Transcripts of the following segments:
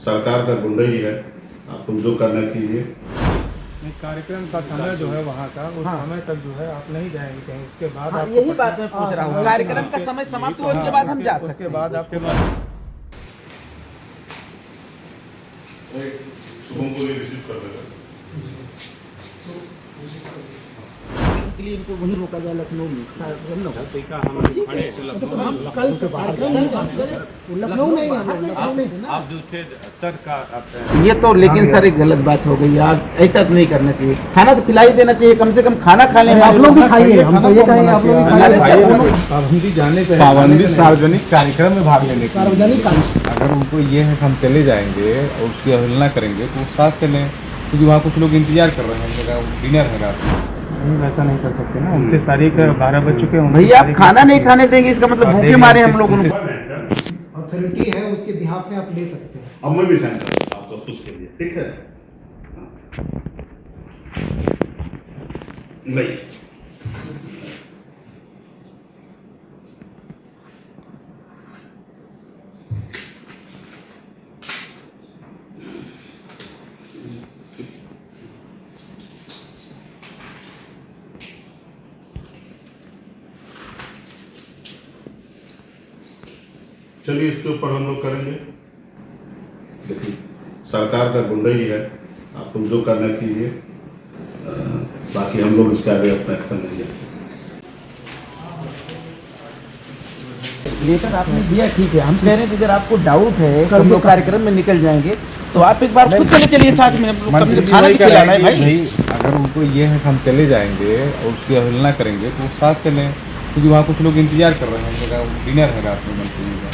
सरकार का गुंडा ही है, आप तुम जो करना कीजिए। कार्यक्रम का समय जो है वहाँ का उस समय तक जो है आप नहीं जाएंगे कहीं, उसके बाद हाँ, आपको यही बात मैं पूछ रहा हूँ। कार्यक्रम का समय समाप्त हुआ उसके बाद हम जा सकते उसके हैं। बाद आपको शुभम को भी रिसीव कर लेगा। के लिए इनको वहीं रोका जाए लखनऊ में। हम कल लखनऊ में आप जो थे सर का ये तो लेकिन सर एक गलत बात हो गई यार, ऐसा तो नहीं करना चाहिए। खाना तो खिला ही देना चाहिए, कम से कम खाना खा लें। आप लोग भी खाइए, हम तो ये कहेंगे आप लोग भी अरे सर, खाइए। पाबंदी जाने पे पाबंदी सार्वजनिक कार्यक्रम में भाग लेने की। सार्वजनिक अगर उनको ये है कि हम चले जाएंगे और उसकी अवहेलना करेंगे तो वो साथ चलें, क्योंकि वहाँ कुछ लोग इंतजार कर रहे हैं, जगह डिनर है रात में। वैसा नहीं कर सकते ना। 29 तारीख 12 बज चुके हैं। भैया आप खाना नहीं खाने देंगे इसका मतलब भूखे मारे हम लोग उनको। अथॉरिटी है उसके बिहाफ में आप ले सकते हैं। अब मैं भी साइन करूँगा आपको उसके लिए, ठीक है? नहीं, चलिए इसके ऊपर हम लोग करेंगे। देखिए सरकार का गुंडा ही है, आप तुम जो करना कीजिए, बाकी हम लोग इसके आगे अपना एक्शन लेंगे। लेटर आपने दिया ठीक है, हम कह रहे हैं कि अगर आपको डाउट है कि हम लोग कार्यक्रम में निकल जाएंगे तो आप एक बार खुद चले चलिए साथ में। हम लोग कम से कम खाना तो खिलाना है भाई। अगर उनको ये है कि हम चले जाएंगे और उसकी अवहेलना करेंगे तो वो साथ चलें, क्योंकि वहाँ कुछ लोग इंतजार कर रहे हैं, जगह डिनर है रात में मंसूरी का।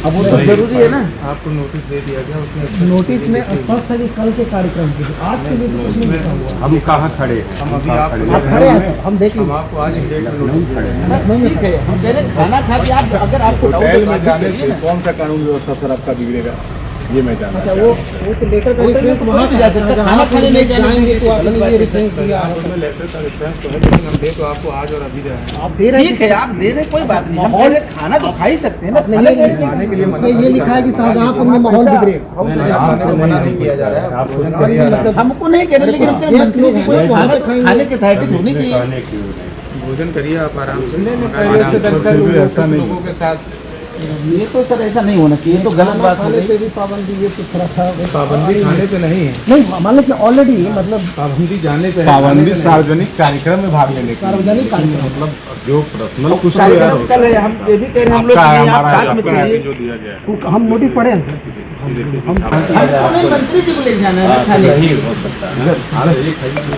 अब वो तो जरूरी है ना। आपको नोटिस दे दिया गया, उसने नोटिस में स्पष्ट है कि कल के कार्यक्रम के लिए, आज के लिए तो कुछ नहीं लिखा हुआ। हम कहाँ खड़े हैं? हम अभी आप खड़े हैं सर, हम देख हम लीजिए। आपको आज ही डेट में नोटिस दे रहे हैं। ठीक है, हम कह रहे हैं खाना खा के आप अगर आपको डाउट है होटल तो में आप जाने चलिए से ना। कौन सा कानून व्यवस्था सर आपका बिगड़ेगा, ये मैं जानना अच्छा, चाहता वो हूं। तो लेटर का रेफरेंस वहाँ पे जा सकता है। खाना खाने नहीं जाएंगे तो आपने ये रेफरेंस दिया। में लेटर का रेफरेंस तो है, लेकिन हम दे तो आपको आज और अभी दे रहे हैं। आप दे रहे ठीक है, आप दे रहे कोई बात नहीं। हम कह रहे हैं खाना तो खा ही सकते हैं ना। नहीं, खाने के लिए उसमें ये लिखा है कि शाहजहांपुर में माहौल बिगड़ेगा। खाने को मना नहीं किया जा रहा है। भोजन करिए आराम से। हमको नहीं कह रहे, लेकिन उसके गेस्ट मंत्री लोग जी हैं, कोई वो खाना वहाँ तो पे खाने की अथॉरिटी होनी चाहिए। भोजन करिए आप आराम से। पहले से दरअसल लोगों के साथ ये तो सर ऐसा नहीं होना चाहिए, ये तो गलत बात हो खाने पे गई। भी पाबंदी, ये तो थोड़ा सा पाबंदी खाने पे नहीं है, नहीं, मान लो कि ऑलरेडी मतलब पाबंदी जाने पे है। पाबंदी सार्वजनिक कार्यक्रम में भाग लेने की। सार्वजनिक कार्यक्रम। मतलब जो पर्सनल कुछ कार्यक्रम कल है, हम ये भी कह रहे हैं हम लोग आपका नहीं, आप हमारा साथ में आपका चलिए। जो दिया गया है हम नोटिस पढ़े हैं। हमको मंत्री जी को ले जाना है ना खाने। नहीं हो सकता है।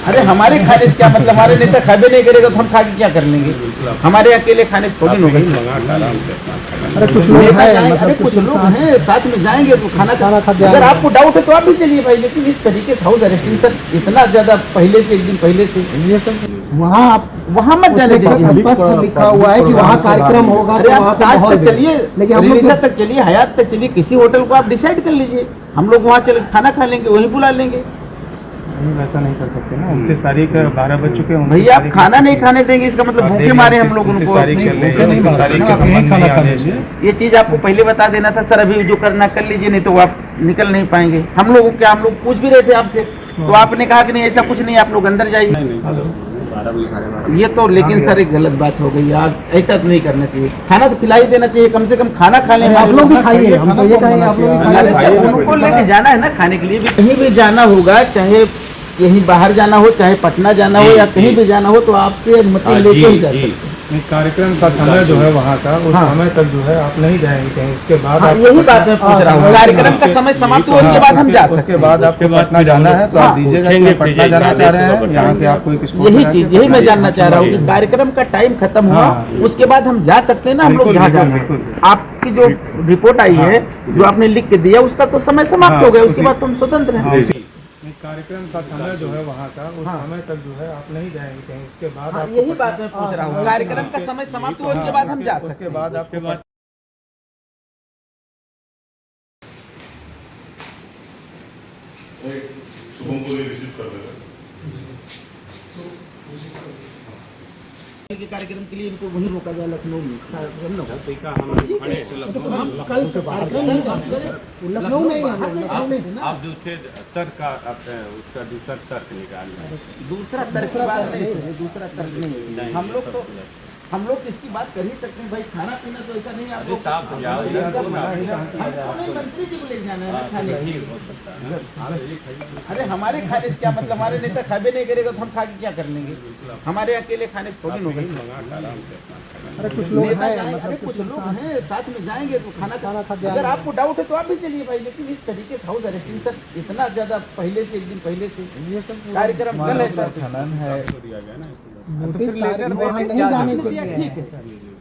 अरे हमारे खाने से क्या मतलब, हमारे नेता खाबे नहीं करेगा तो हम खा के क्या कर लेंगे? हमारे अकेले खाने से थोड़ी होगा। अरे कुछ लोग नेता हैं, जाएंगे, मतलब अरे कुछ लोग हैं साथ में जाएंगे तो खाना खाना खा के अगर आएंगे। आपको डाउट है तो आप भी चलिए भाई, लेकिन इस तरीके से हाउस अरेस्टिंग सर इतना ज्यादा पहले से, एक दिन पहले से वहाँ आप वहाँ मत जाने दीजिए। स्पष्ट लिखा हुआ है कि वहाँ कार्यक्रम होगा अरे तो वहाँ आप पे ताज माहौल तक चलिए, लेकिन हम लोग रिलीसा तक चलिए, हयात तक चलिए, किसी होटल को आप डिसाइड कर लीजिए। हम लोग वहाँ चल खाना खा लेंगे, वहीं बुला लेंगे। वैसा नहीं कर सकते ना। 29 तारीख 12 बज चुके हैं। भैया आप खाना नहीं खाने देंगे इसका मतलब भूखे मारे हम लोग उनको। तारीख चल रही है, 29 तारीख के संबंध में आदेश है। ये चीज आपको पहले बता देना था सर, अभी जो करना कर लीजिए, नहीं तो आप निकल नहीं पाएंगे। हम लोगों क्या, हम लोग पूछ भी रहे थे आपसे तो आपने कहा कि नहीं ऐसा कुछ नहीं, आप लोग अंदर जाइए। ये तो लेकिन सर एक गलत बात हो गई यार, ऐसा तो नहीं करना चाहिए। खाना तो खिला ही देना चाहिए, कम से कम खाना खा लें। आप लोग भी खाइए, हम तो ये कहेंगे आप लोग भी अरे खाइए। सर उनको लेके जाना है ना खाने के लिए भी, कहीं भी जाना होगा, चाहे यहीं बाहर जाना हो, चाहे पटना जाना हो या कहीं भी जाना हो तो आपसे अनुमति लेके ही जा सकते हैं। नहीं, कार्यक्रम का समय जो है वहाँ का उस समय तक जो है आप नहीं जाएंगे कहीं, उसके बाद हाँ, आपको यही पटना- बात मैं पूछ रहा हूँ। कार्यक्रम का समय समाप्त हुआ उसके बाद हम जा सकते उसके हैं। बाद आपको पटना जाना है तो आप दीजिएगा कि आप पटना जाना चाह रहे हैं, यहाँ से आपको एक स्कूल यही बना चीज, के यही मैं पटना जानना चाह रहा हूँ कि कार्यक्रम का टाइम खत्म हुआ हाँ। उसके बाद हम जा सकते हैं ना, हम लोग बिल्कुल, जहाँ बिल्कुल, जाना है। बिल्कुल। आपकी जो रिपोर्ट आई है, जो आपने लिख के दिया, उसका तो समय समाप्त हो गया, उसके बाद तुम स्वतंत्र हैं। नहीं, कार्यक्रम का समय जो है वहाँ का उस समय तक जो है आप नहीं जाएंगे कहीं, उसके बाद हाँ, आपको यही पटना- बात मैं पूछ रहा हूँ। कार्यक्रम का समय समाप्त हुआ उसके बाद हम जा सकते उसके हैं। बाद आपको शुभम को भी रिसीव कर लेगा। के कार्यक्रम के लिए इनको वहीं रोका जाए लखनऊ में। हम कल कार्यक्रम नहीं जाएंगे, लखनऊ में ही हम लोग लखनऊ में। आप दूसरे तर्क का उसका दूसरा तर्क निकालना है। दूसरा तर्क की बात नहीं है, दूसरा तर्क नहीं है। हम लोग इसकी बात कर ही सकते हैं भाई, खाना पीना तो ऐसा नहीं आप लोग हमको नहीं मंत्री जी को ले जाना है ना खाने। अरे हमारे खाने से क्या मतलब, हमारे नेता खाबे नहीं करेगा तो हम खा के क्या कर लेंगे? हमारे अकेले खाने से थोड़ी होगा। अरे कुछ लोग नेता हैं, जाएंगे, अरे कुछ लोग हैं साथ में जाएंगे तो खाना खा के। अगर आपको डाउट है तो आप भी चलिए भाई, लेकिन इस तरीके से हाउस अरेस्टिंग सर इतना ज्यादा पहले से एक दिन पहले से ये सब कार्यक्रम कल है सर। खनन है नोटिस वहाँ नहीं जाने के लिए ठीक है,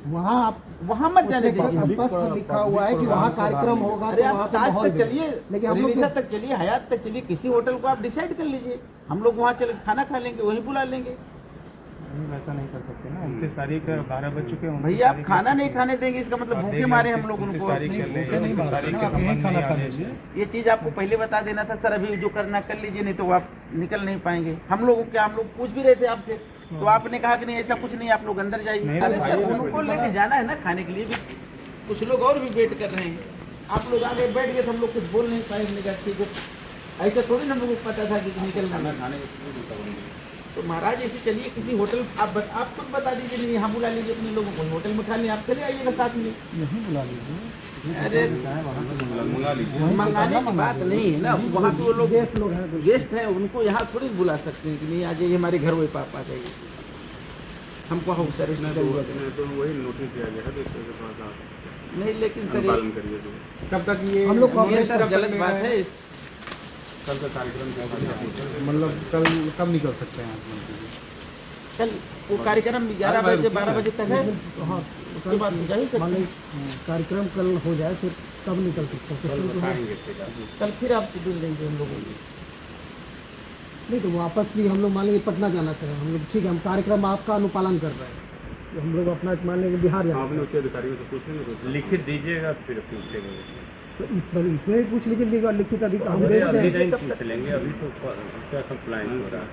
वहाँ आप वहाँ मत जाने दीजिए। स्पष्ट लिखा हुआ है कि वहाँ कार्यक्रम होगा अरे तो आप वहाँ पे ताज माहौल तक चलिए, लेकिन हम लोग रिलीसा तक चलिए, हयात तक चलिए, किसी होटल को आप डिसाइड कर लीजिए, हम लोग वहाँ चल खाना खा लेंगे, वहीं बुला लेंगे। ऐसा नहीं कर सकते ना, 29 तारीख 12 बज चुके हैं। भैया आप खाना नहीं खाने देंगे इसका मतलब भूखे मारे हम लोग उनको। ये चीज आपको पहले बता देना था सर, अभी जो करना कर लीजिए, नहीं तो आप निकल नहीं पाएंगे। हम लोग क्या, हम लोग पूछ भी रहे थे आपसे तो आपने कहा कि नहीं ऐसा कुछ नहीं, आप लोग अंदर जाइए। अरे सर उनको लेके जाना है ना, खाने के लिए भी कुछ लोग और भी वेट कर रहे हैं। आप लोग आगे बैठ गए तो हम लोग कुछ बोल नहीं पाए। हमने कहा ठीक है, ऐसा थोड़ी ना हम लोग को पता था कि निकलना खाने तो महाराज ऐसे चलिए किसी होटल, आप खुद बता दीजिए, नहीं यहाँ बुला लीजिए अपने लोगों को, होटल में खा लें, आप चले आइएगा साथ में। नहीं बुला लीजिए, अरे मंगाने की बात नहीं है ना, वहाँ पे वो लोग गेस्ट हैं, उनको यहाँ थोड़ी बुला सकते हैं कि नहीं आ जाइए हमारे घर, वही पापा जाइए। हमको हाउस अरेस्ट तो वही नोटिस दिया गया है, नहीं, लेकिन सर पालन करिए। कब तक ये हम लोग ये सर गलत बात है। कल का कार्यक्रम मतलब कब निकल सकते हैं आप मंत्री जी? कल वो कार्यक्रम 11 बजे 12 बजे तक है, हाँ उसके बाद जा ही सकते मान हैं। लीजिए कार्यक्रम कल हो जाए फिर तब निकल सकते हैं। कल फिर तो बताएंगे। कल फिर आप शेड्यूल देंगे हम लोगों को। नहीं तो वापस भी हम लोग मान लीजिए पटना जाना चाहिए, हम लोग ठीक है, हम कार्यक्रम आपका अनुपालन कर रहे हैं, तो हम लोग अपना मान लीजिए बिहार जाना आपने उच्च अधिकारियों से पूछेंगे, लिखित दीजिएगा फिर पूछेंगे। तो इसमें भी पूछ लीजिए, लिखित अधिकार हम अभी देते हैं। नहीं पूछ लेंगे, अभी तो उसका कंप्लाइंस हो रहा है,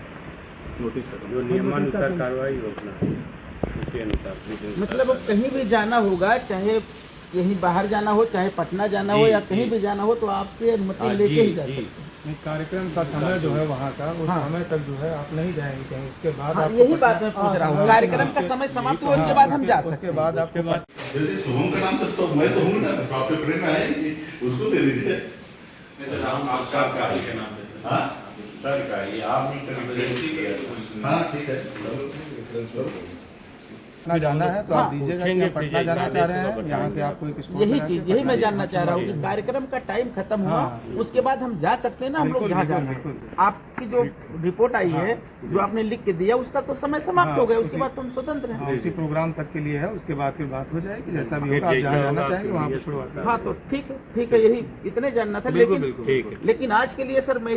नोटिस जो नियमानुसार कार्रवाई होना उसके अनुसार। मतलब अब कहीं भी जाना होगा, चाहे यहीं बाहर जाना हो, चाहे पटना जाना हो या कहीं भी जाना हो, तो आपसे अनुमति लेके ही जा सकते हैं। नहीं, कार्यक्रम का समय जो है वहाँ का, उस समय तक जो है आप नहीं जाएंगे कहीं, उसके बाद हाँ, आपको यही पटना- बात मैं पूछ रहा हूँ। कार्यक्रम का समय समाप्त हुआ उसके बाद हम जा सकते उसके हैं। बाद आपको जैसे शुभम का नाम सर, तो मैं तो हूँ ना, आपके प्रेम में आएगी, उसको दे दीजिए। हाँ हाँ ठीक है। पटना जाना है तो आप दीजिएगा कि आप पटना जाना चाह रहे हैं, यहाँ से आपको एक स्पॉट यही बना के चीज, यही मैं जानना चाह रहा हूँ कि कार्यक्रम का टाइम खत्म हुआ, उसके बाद हम जा सकते हैं ना, हम लोग जहाँ जाना है। आपकी जो रिपोर्ट आई है, जो आपने लिख के दिया, उसका तो समय समाप्त हो गया, उसके बाद तो हम स्वतंत्र हैं। हाँ, उसी प्रोग्राम तक के लिए है, उसके बाद फिर बात हो जाएगी, जैसा भी होगा आप जहाँ जाना चाहेंगे वहाँ पर शुरुआत। हाँ तो ठीक है, यही इतने जानना था। लेकिन आज के लिए सर मैं